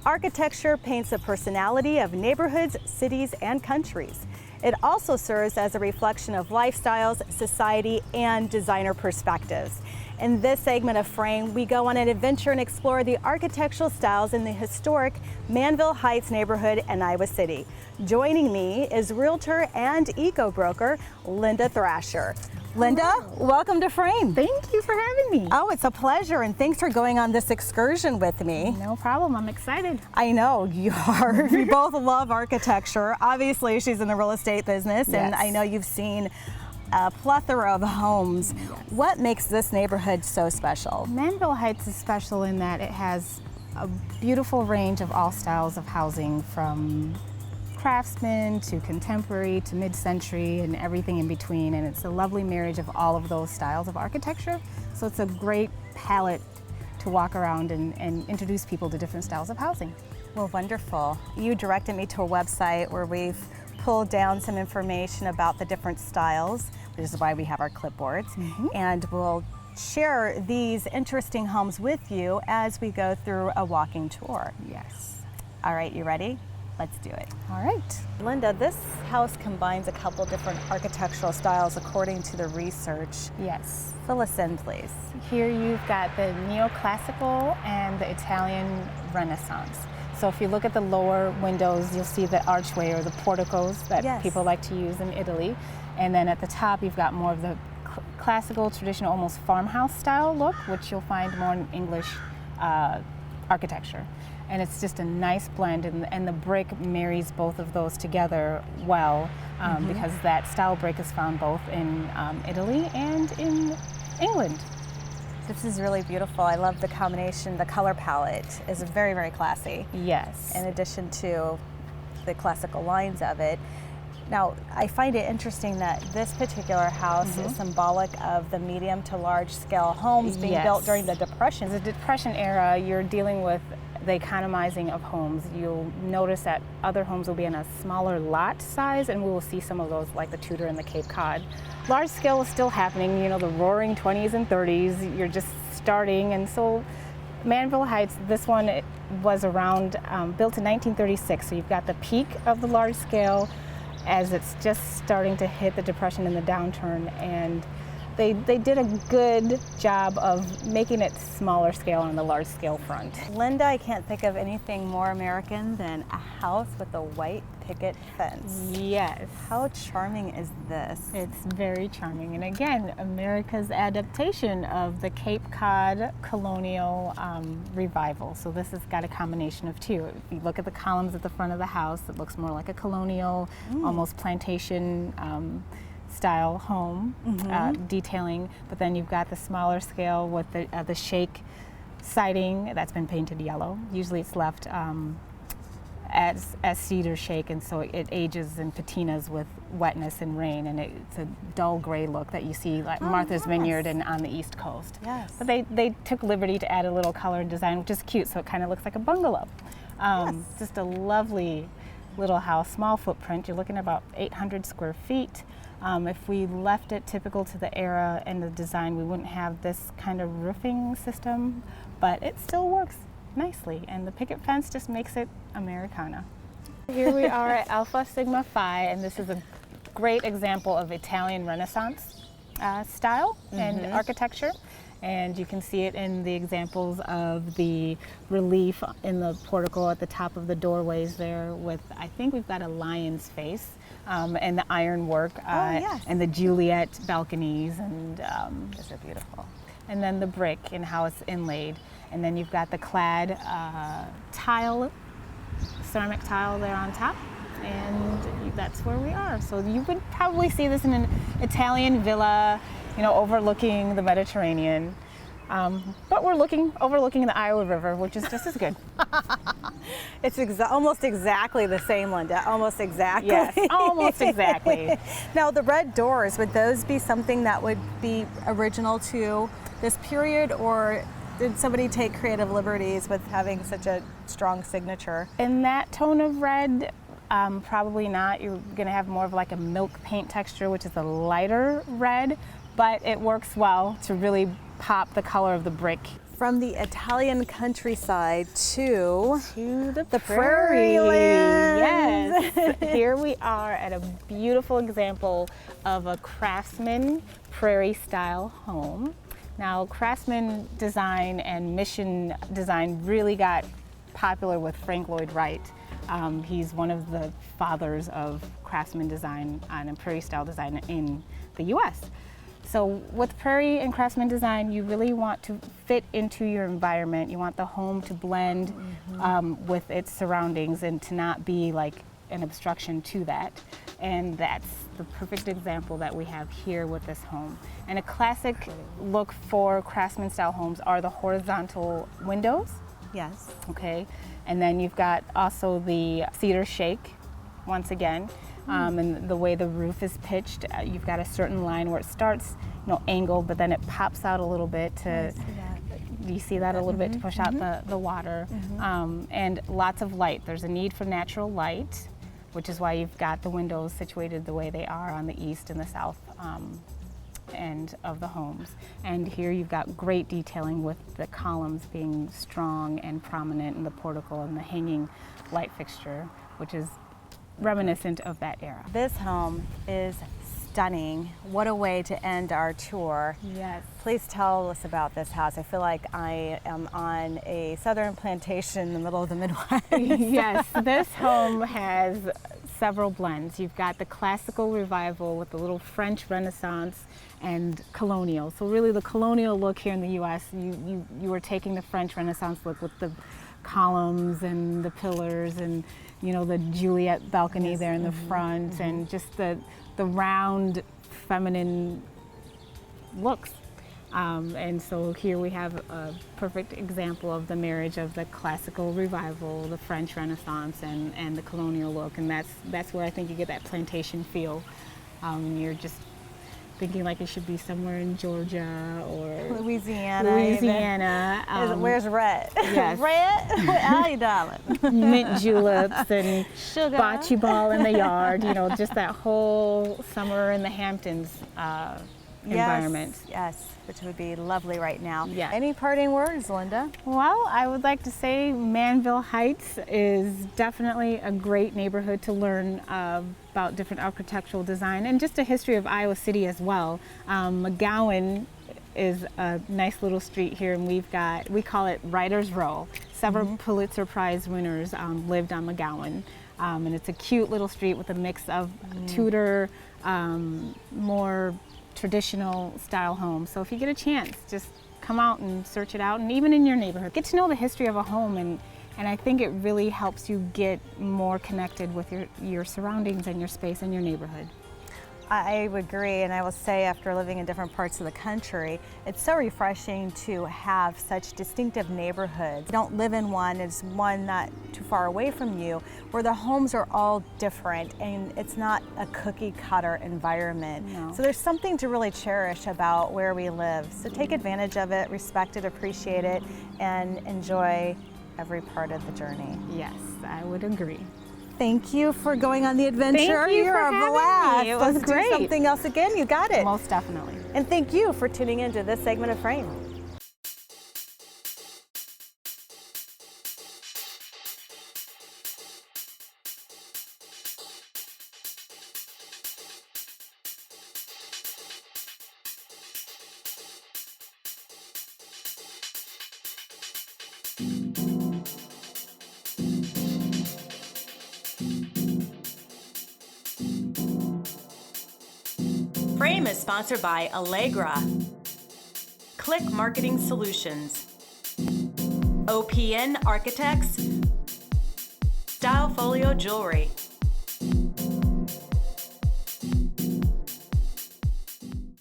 Architecture paints the personality of neighborhoods, cities, and countries. It also serves as a reflection of lifestyles, society, and designer perspectives. In this segment of Frame, we go on an adventure and explore the architectural styles in the historic Manville Heights neighborhood in Iowa City. Joining me is realtor and eco-broker Linda Thrasher. Linda, welcome to Frame. Thank you for having me. Oh, it's a pleasure, and thanks for going on this excursion with me. No problem, I'm excited. I know you are. You both love architecture. Obviously, she's in the real estate business, and I know you've seen a plethora of homes. Yes. What makes this neighborhood so special? Manville Heights is special in that it has a beautiful range of all styles of housing, from craftsman to contemporary to mid-century and everything in between, and it's a lovely marriage of all of those styles of architecture. So it's a great palette to walk around and introduce people to different styles of housing. Well, wonderful. You directed me to a website where we've pulled down some information about the different styles, which is why we have our clipboards, and we'll share these interesting homes with you as we go through a walking tour. Yes. All right, you ready? Let's do it. All right. Linda, this house combines a couple different architectural styles according to the research. Yes. Fill us in, please. Here you've got the neoclassical and the Italian Renaissance. So if you look at the lower windows, you'll see the archway or the porticos that people like to use in Italy. And then at the top, you've got more of the classical, traditional, almost farmhouse style look, which you'll find more in English architecture. And it's just a nice blend, and the brick marries both of those together well, because that style brick is found both in Italy and in England. This is really beautiful. I love the combination. The color palette is very, very classy. Yes. In addition to the classical lines of it. Now, I find it interesting that this particular house is symbolic of the medium to large scale homes being built during the Depression. The Depression era, you're dealing with the economizing of homes. You'll notice that other homes will be in a smaller lot size, and we will see some of those like the Tudor and the Cape Cod. Large scale is still happening, you know, the roaring 20s and 30s, you're just starting, and so Manville Heights, this one was around, built in 1936, so you've got the peak of the large scale as it's just starting to hit the Depression and the downturn, and they did a good job of making it smaller scale on the large scale front. Linda, I can't think of anything more American than a house with a white picket fence. Yes. How charming is this? It's very charming, and again, America's adaptation of the Cape Cod colonial revival. So this has got a combination of two. If you look at the columns at the front of the house, it looks more like a colonial, almost plantation style home detailing, but then you've got the smaller scale with the shake siding that's been painted yellow. Usually it's left as cedar shake, and so it ages and patinas with wetness and rain, and it's a dull gray look that you see like Martha's Vineyard and on the East Coast. Yes. But they took liberty to add a little color and design, which is cute, so it kind of looks like a bungalow. Just a lovely little house, small footprint. You're looking at about 800 square feet. If we left it typical to the era and the design, we wouldn't have this kind of roofing system, but it still works nicely, and the picket fence just makes it Americana. Here we are at Alpha Sigma Phi, and this is a great example of Italian Renaissance style and architecture. And you can see it in the examples of the relief in the portico at the top of the doorways there with, I think we've got a lion's face, and the ironwork, and the Juliet balconies, and These are beautiful. and then the brick and how it's inlaid. And then you've got the clad tile, ceramic tile there on top, and that's where we are. So you would probably see this in an Italian villa, you know, overlooking the Mediterranean. But we're overlooking the Iowa River, which is just as good. It's almost exactly the same, Linda. Almost exactly. Yes, almost exactly. Now, the red doors, would those be something that would be original to this period, or did somebody take creative liberties with having such a strong signature? In that tone of red, probably not. You're going to have more of like a milk paint texture, which is a lighter red, but it works well to really pop the color of the brick. From the Italian countryside to The prairie lands. Yes. Here we are at a beautiful example of a Craftsman prairie style home. Now, Craftsman design and mission design really got popular with Frank Lloyd Wright. He's one of the fathers of Craftsman design and prairie style design in the US. So with prairie and Craftsman design, you really want to fit into your environment. You want the home to blend with its surroundings and to not be like an obstruction to that. And that's the perfect example that we have here with this home. And a classic look for Craftsman style homes are the horizontal windows. Yes. Okay, and then you've got also the cedar shake, once again, and the way the roof is pitched, you've got a certain line where it starts, angled, but then it pops out a little bit to. You see that a little bit to push out the water, and lots of light. There's a need for natural light, which is why you've got the windows situated the way they are on the east and the south end of the homes. And here you've got great detailing with the columns being strong and prominent in the portico and the hanging light fixture, which is reminiscent of that era. This home is stunning. What a way to end our tour. Yes. Please tell us about this house. I feel like I am on a southern plantation in the middle of the Midwest. Yes, this home has several blends. You've got the classical revival with the little French Renaissance and colonial. So really the colonial look here in the US, you were taking the French Renaissance look with the columns and the pillars and the Juliet balcony there in the front and just the round feminine looks. And so here we have a perfect example of the marriage of the classical revival, the French Renaissance, and the colonial look. And that's where I think you get that plantation feel. You're just thinking like it should be somewhere in Georgia or Louisiana. Where's Rhett? Yes. Rhett? How you darling? Mint juleps and Sugar. bocce ball in the yard, just that whole summer in the Hamptons environment. Yes, which would be lovely right now. Yeah. Any parting words, Linda? Well, I would like to say Manville Heights is definitely a great neighborhood to learn about different architectural design and just a history of Iowa City as well. McGowan is a nice little street here, and we call it Writer's Row. Several Pulitzer Prize winners lived on McGowan, and it's a cute little street with a mix of Tudor, more traditional style homes. So if you get a chance, just come out and search it out, and even in your neighborhood, get to know the history of a home, and I think it really helps you get more connected with your surroundings and your space and your neighborhood. I would agree, and I will say after living in different parts of the country, it's so refreshing to have such distinctive neighborhoods. You don't live in one, it's one not too far away from you, where the homes are all different and it's not a cookie cutter environment. No. So there's something to really cherish about where we live. So take advantage of it, respect it, appreciate it, and enjoy every part of the journey. Yes, I would agree. Thank you for going on the adventure. Thank you You're for a having blast. me. It was Let's great. do something else again. You got it. Most definitely. And thank you for tuning into this segment of Frame. Frame is sponsored by Allegra, Click Marketing Solutions, OPN Architects, Stylefolio Jewelry,